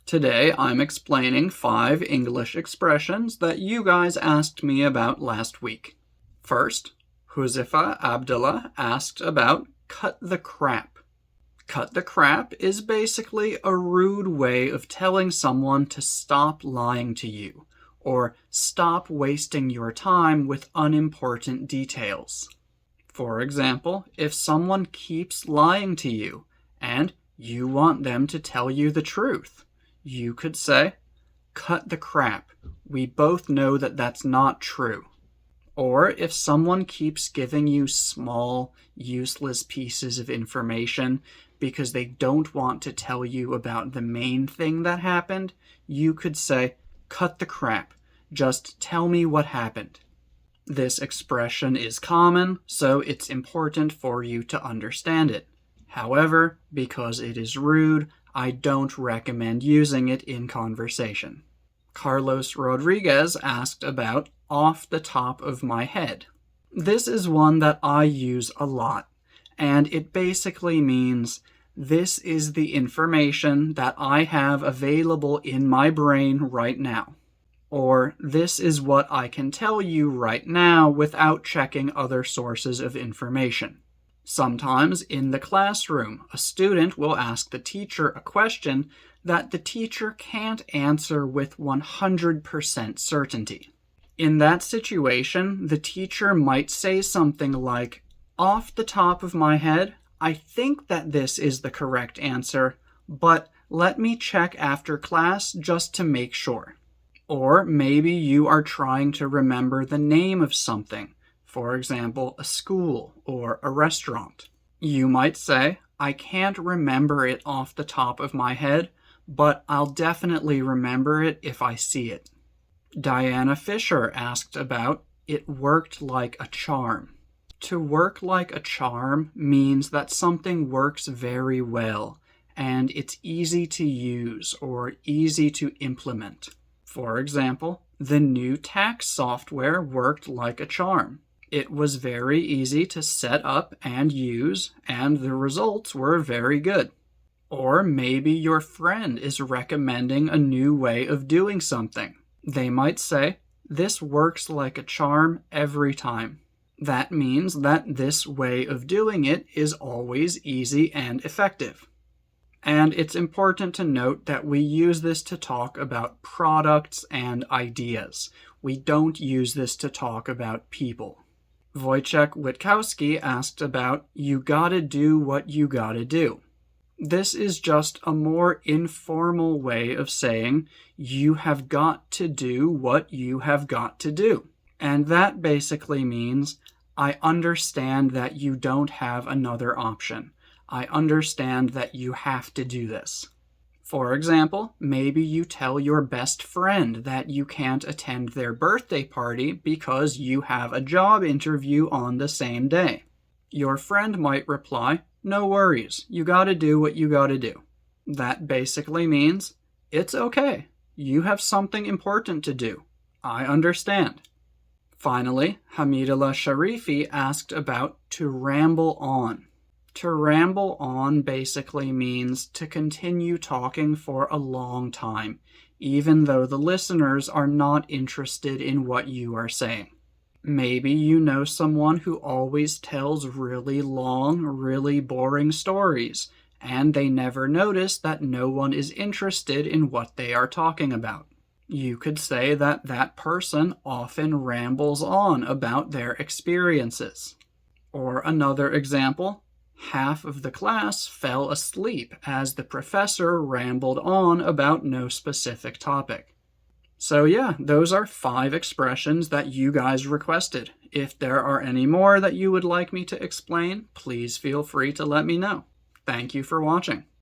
Today I'm explaining 5 English expressions that you guys asked me about last week. First, Huzifa Abdullah asked about cut the crap. Cut the crap is basically a rude way of telling someone to stop lying to you, or stop wasting your time with unimportant details. For example, if someone keeps lying to you, and you want them to tell you the truth, you could say, cut the crap. We both know that that's not true. Or if someone keeps giving you small, useless pieces of information because they don't want to tell you about the main thing that happened, you could say, cut the crap. Just tell me what happened. This expression is common, so it's important for you to understand it. However, because it is rude, I don't recommend using it in conversation. Carlos Rodriguez asked about off the top of my head. This is one that I use a lot, and it basically means this is the information that I have available in my brain right now. Or this is what I can tell you right now without checking other sources of information. Sometimes in the classroom, a student will ask the teacher a question that the teacher can't answer with 100% certainty. In that situation, the teacher might say something like, off the top of my head, I think that this is the correct answer, but let me check after class just to make sure. Or maybe you are trying to remember the name of something. For example, a school or a restaurant. You might say, I can't remember it off the top of my head, but I'll definitely remember it if I see it. Diana Fisher asked about, it worked like a charm. To work like a charm means that something works very well, and it's easy to use or easy to implement. For example, the new tax software worked like a charm. It was very easy to set up and use, and the results were very good. Or maybe your friend is recommending a new way of doing something. They might say, this works like a charm every time. That means that this way of doing it is always easy and effective. And it's important to note that we use this to talk about products and ideas. We don't use this to talk about people. Wojciech Witkowski asked about, you gotta do what you gotta do. This is just a more informal way of saying, you have got to do what you have got to do. And that basically means, I understand that you don't have another option. I understand that you have to do this. For example, maybe you tell your best friend that you can't attend their birthday party because you have a job interview on the same day. Your friend might reply, no worries, you gotta do what you gotta do. That basically means, it's okay, you have something important to do. I understand. Finally, Hamidullah Sharifi asked about to ramble on. To ramble on basically means to continue talking for a long time, even though the listeners are not interested in what you are saying. Maybe you know someone who always tells really long, really boring stories, and they never notice that no one is interested in what they are talking about. You could say that that person often rambles on about their experiences. Or another example, half of the class fell asleep as the professor rambled on about no specific topic. So yeah, those are 5 expressions that you guys requested. If there are any more that you would like me to explain, please feel free to let me know. Thank you for watching.